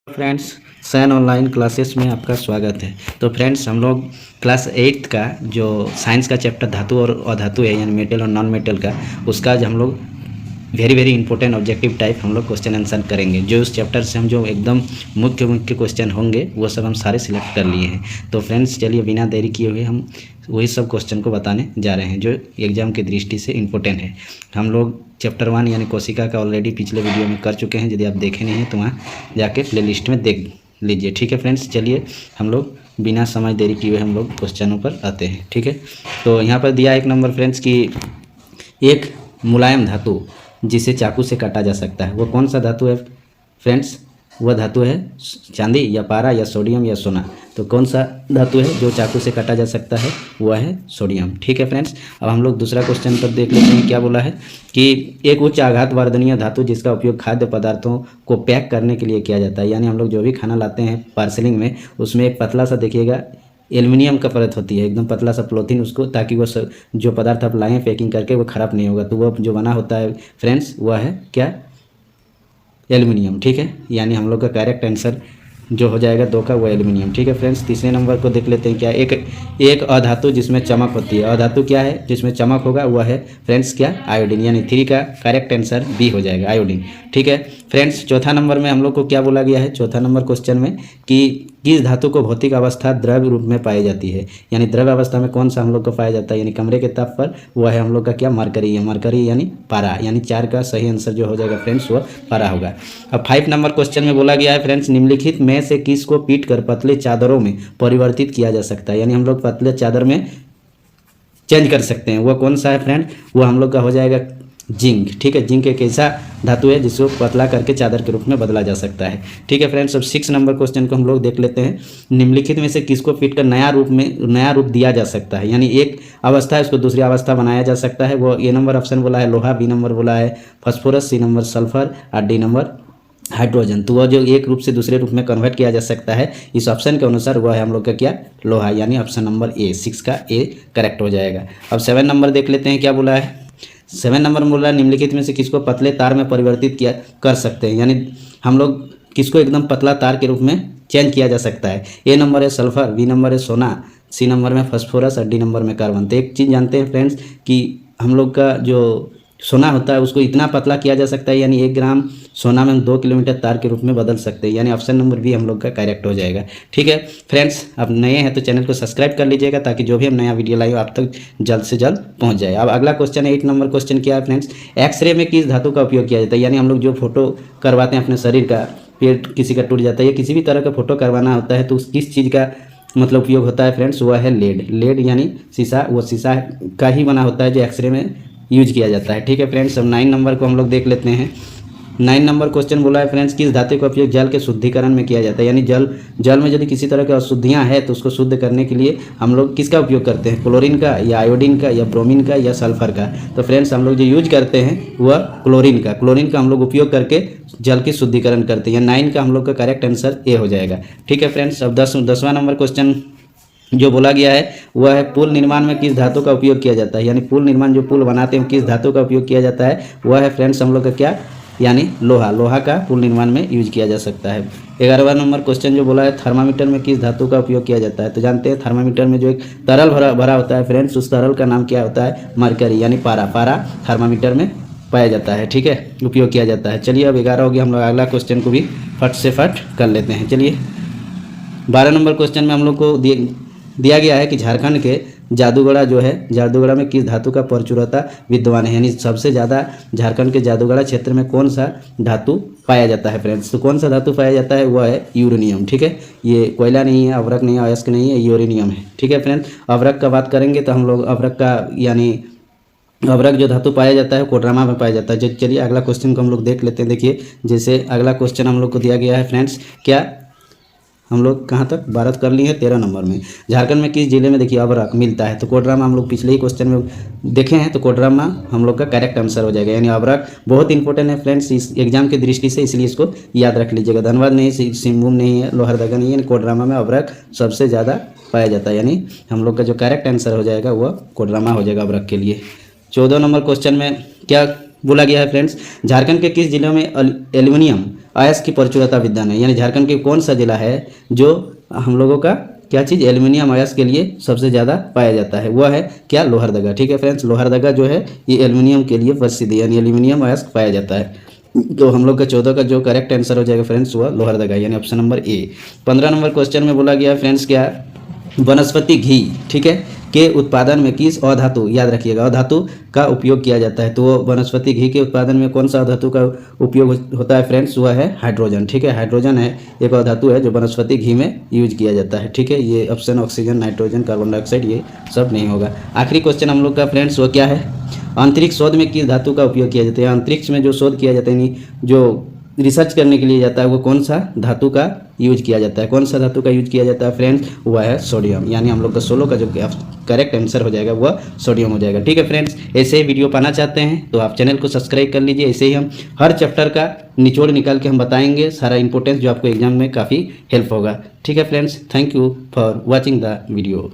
Friends, San online classes में आपका स्वागत है। तो फ्रेंड्स, हम लोग क्लास 8 का जो साइंस का चैप्टर धातु और अधातु है, यानी मेटल और नॉन मेटल का, उसका आज हम लोग वेरी इंपॉर्टेंट ऑब्जेक्टिव टाइप हम लोग क्वेश्चन आंसर करेंगे। जो उस चैप्टर से हम जो एकदम मुख्य क्वेश्चन होंगे वो सब हम सारे सिलेक्ट कर लिए हैं। तो फ्रेंड्स, चलिए बिना देरी किए हुए हम वही सब क्वेश्चन को बताने जा रहे हैं जो एग्जाम की दृष्टि से इम्पोर्टेंट है। हम लोग चैप्टर 1 यानी कोशिका का ऑलरेडी पिछले वीडियो में कर चुके हैं। यदि आप देखे नहीं हैं तो वहाँ जाके प्ले लिस्ट में देख लीजिए। ठीक है फ्रेंड्स, चलिए हम लोग बिना समय देरी किए हुए हम लोग क्वेश्चनों पर आते हैं। ठीक है, तो यहाँ पर दिया एक नंबर फ्रेंड्स कि एक मुलायम धातु जिसे चाकू से काटा जा सकता है वो कौन सा धातु है फ्रेंड्स? वह धातु है चांदी या पारा या सोडियम या सोना। तो कौन सा धातु है जो चाकू से काटा जा सकता है? वह है सोडियम। ठीक है फ्रेंड्स, अब हम लोग दूसरा क्वेश्चन पर देख लेते हैं। क्या बोला है कि एक उच्च आघात वर्धनीय धातु जिसका उपयोग खाद्य पदार्थों को पैक करने के लिए किया जाता है। यानी हम लोग जो भी खाना लाते हैं पार्सलिंग में, उसमें एक पतला सा देखिएगा एल्युमिनियम का परत होती है, एकदम पतला सा पॉलीथीन, उसको ताकि वो जो पदार्थ आप लाएँ पैकिंग करके वो ख़राब नहीं होगा। तो वह जो बना होता है फ्रेंड्स वह है क्या? एल्युमिनियम। ठीक है, यानी हम लोग का करेक्ट आंसर जो हो जाएगा 2 का वो एल्युमिनियम। ठीक है फ्रेंड्स, तीसरे नंबर को देख लेते हैं। क्या एक अधातु जिसमें चमक होती है। अधातु क्या है जिसमें चमक होगा? वह है फ्रेंड्स क्या? आयोडीन। यानी 3 का करेक्ट आंसर बी हो जाएगा, आयोडीन। ठीक है फ्रेंड्स, चौथा नंबर में हम लोग को क्या बोला गया है चौथा नंबर क्वेश्चन में कि किस धातु को भौतिक अवस्था द्रव्य रूप में पाई जाती है। यानी द्रव्य अवस्था में कौन सा हम लोग को पाया जाता है यानी कमरे के ताप पर? वह है हम लोग का क्या? मरकरी है। मरकरी यानी पारा। यानी 4 का सही आंसर जो हो जाएगा फ्रेंड्स वह पारा होगा। अब 5 नंबर क्वेश्चन में बोला गया है फ्रेंड्स, निम्नलिखित में से किस को पीट कर पतले चादरों में परिवर्तित किया जा सकता है। यानी हम लोग पतले चादर में चेंज कर सकते हैं। वह कौन सा है फ्रेंड? वो हम लोग का हो जाएगा जिंक। ठीक है, जिंक एक ऐसा धातु है जिसको पतला करके चादर के रूप में बदला जा सकता है। ठीक है फ्रेंड्स, अब 6 नंबर क्वेश्चन को हम लोग देख लेते हैं। निम्नलिखित में से किसको पीट कर नया रूप दिया जा सकता है। यानी एक अवस्था है उसको दूसरी अवस्था बनाया जा सकता है। वो ए नंबर ऑप्शन बोला है लोहा, बी नंबर बोला है फास्फोरस, सी नंबर सल्फर और डी नंबर हाइड्रोजन। तो वह जो एक रूप से दूसरे रूप में कन्वर्ट किया जा सकता है इस ऑप्शन के अनुसार वह है हम लोग का क्या? लोहा। यानी ऑप्शन नंबर ए, 6 का ए करेक्ट हो जाएगा। अब 7 नंबर देख लेते हैं क्या बोला है। 7 नंबर में बोल रहा है निम्नलिखित में से किसको पतले तार में परिवर्तित कर सकते हैं। यानी हम लोग किसको एकदम पतला तार के रूप में चेंज किया जा सकता है। ए नंबर है सल्फर, बी नंबर है सोना, सी नंबर में फास्फोरस और डी नंबर में कार्बन। तो एक चीज़ जानते हैं फ्रेंड्स कि हम लोग का जो सोना होता है उसको इतना पतला किया जा सकता है, यानी 1 ग्राम सोना में हम 2 किलोमीटर तार के रूप में बदल सकते हैं। यानी ऑप्शन नंबर बी हम लोग का करेक्ट हो जाएगा। ठीक है फ्रेंड्स, अब नए हैं तो चैनल को सब्सक्राइब कर लीजिएगा ताकि जो भी हम नया वीडियो लाए आप तक जल्द से जल्द पहुंच जाए। अब अगला क्वेश्चन 8 नंबर क्वेश्चन क्या है फ्रेंड्स, एक्सरे में किस धातु का उपयोग किया जाता है। यानी हम लोग जो फोटो करवाते हैं अपने शरीर का, पेट किसी का टूट जाता है या किसी भी तरह का फोटो करवाना होता है तो किस चीज़ का मतलब उपयोग होता है फ्रेंड्स? वह है लेड। लेड यानी शीशा, वो शीशा का ही बना होता है जो एक्सरे में यूज किया जाता है। ठीक है फ्रेंड्स, अब 9 नंबर को हम लोग देख लेते हैं। 9 नंबर क्वेश्चन बोला है फ्रेंड्स, किस धातु का उपयोग जल के शुद्धिकरण में किया जाता है। यानी जल में यदि किसी तरह की अशुद्धियाँ हैं तो उसको शुद्ध करने के लिए हम लोग किसका उपयोग करते हैं? क्लोरीन का या आयोडीन का या ब्रोमीन का या सल्फर का। तो फ्रेंड्स हम लोग जो यूज करते हैं वह क्लोरीन का हम लोग उपयोग करके जल की शुद्धिकरण करते हैं। 9 का हम लोग का करेक्ट आंसर ए हो जाएगा। ठीक है फ्रेंड्स, अब 10वां नंबर क्वेश्चन जो बोला गया है वह है पुल निर्माण में किस धातु का उपयोग किया जाता है। यानी पुल निर्माण जो पुल बनाते हैं किस धातु का उपयोग किया जाता है? वह है फ्रेंड्स हम लोग का क्या? यानी लोहा का पुल निर्माण में यूज किया जा सकता है। 11वां नंबर क्वेश्चन जो बोला है थर्मामीटर में किस धातु का उपयोग किया जाता है। तो जानते हैं थर्मामीटर में जो एक तरल भरा होता है फ्रेंड्स, उस तरल का नाम क्या होता है? मरकरी यानी पारा थर्मामीटर में पाया जाता है। ठीक है, उपयोग किया जाता है। चलिए अब 11 हो गया, हम लोग अगला क्वेश्चन को भी फट से फट कर लेते हैं। चलिए 12 नंबर क्वेश्चन में हम लोग को दिया गया है कि झारखंड के जादूगढ़ा में किस धातु का प्रचुरता विद्यमान है। यानी सबसे ज़्यादा झारखंड के जादूगढ़ा क्षेत्र में कौन सा धातु पाया जाता है फ्रेंड्स? तो कौन सा धातु पाया जाता है? वह है यूरेनियम। ठीक है, ये कोयला नहीं है, अवरक नहीं है, अयस्क नहीं है, यूरेनियम है। ठीक है फ्रेंड्स, अवरक का बात करेंगे तो हम लोग अवरक जो धातु पाया जाता है कोडरमा में पाया जाता है। चलिए अगला क्वेश्चन को हम लोग देख लेते हैं। देखिए जैसे अगला क्वेश्चन हम लोग को दिया गया है फ्रेंड्स, क्या हम लोग कहाँ तक 12 कर लिए हैं। 13 नंबर में झारखंड में किस जिले में देखिए अवरक मिलता है। तो कोडरमा हम लोग पिछले ही क्वेश्चन में देखे हैं, तो कोडरमा हम लोग का करेक्ट आंसर हो जाएगा। यानी अवरक बहुत इंपॉर्टेंट है फ्रेंड्स इस एग्जाम की दृष्टि से, इसलिए इसको याद रख लीजिएगा। धनबाद नहीं है, सिंहभूम नहीं है, लोहरदगा नहीं है, कोडरमा में अवरक सबसे ज़्यादा पाया जाता है। यानी हम लोग का जो करेक्ट आंसर हो जाएगा वह कोडरमा हो जाएगा अवरक के लिए। 14 नंबर क्वेश्चन में क्या बोला गया है फ्रेंड्स, झारखंड के किस जिले में एल्युमिनियम अयस्क की प्रचुरता विद्यमान है, यानी झारखंड के कौन सा जिला है जो हम लोगों का क्या चीज़ एल्युमिनियम अयस्क के लिए सबसे ज़्यादा पाया जाता है, वह है क्या लोहरदगा। ठीक है फ्रेंड्स, लोहरदगा जो है ये एल्युमिनियम के लिए प्रसिद्ध है, यानी एल्युमिनियम अयस्क पाया जाता है। तो हम लोग का 14 का जो करेक्ट आंसर हो जाएगा फ्रेंड्स वह लोहरदगा, यानी option number A. 15 number question में बोला गया फ्रेंड्स क्या, वनस्पति घी, ठीक है, के उत्पादन में किस अधातु, याद रखिएगा अधातु का उपयोग किया जाता है। तो वनस्पति घी के उत्पादन में कौन सा अधातु का उपयोग होता है फ्रेंड्स, वह है हाइड्रोजन। ठीक है, हाइड्रोजन है एक अधातु है जो वनस्पति घी में यूज किया जाता है। ठीक है, ये option oxygen, nitrogen, carbon dioxide ये सब नहीं होगा। आखिरी क्वेश्चन हम लोग का फ्रेंड्स वो क्या है, अंतरिक्ष शोध में किस धातु का उपयोग किया जाता है। अंतरिक्ष में जो शोध किया जाता है, यानी जो रिसर्च करने के लिए जाता है, वो कौन सा धातु का यूज किया जाता है, कौन सा धातु का यूज किया जाता है फ्रेंड्स, वह है सोडियम। यानी हम लोग का 16 का जो करेक्ट आंसर हो जाएगा वह सोडियम हो जाएगा। ठीक है फ्रेंड्स, ऐसे ही वीडियो पाना चाहते हैं तो आप चैनल को सब्सक्राइब कर लीजिए। ऐसे ही हम हर चैप्टर का निचोड़ निकाल के हम बताएंगे, सारा इंपॉर्टेंस जो आपको एग्जाम में काफ़ी हेल्प होगा। ठीक है friends, thank you for watching the video.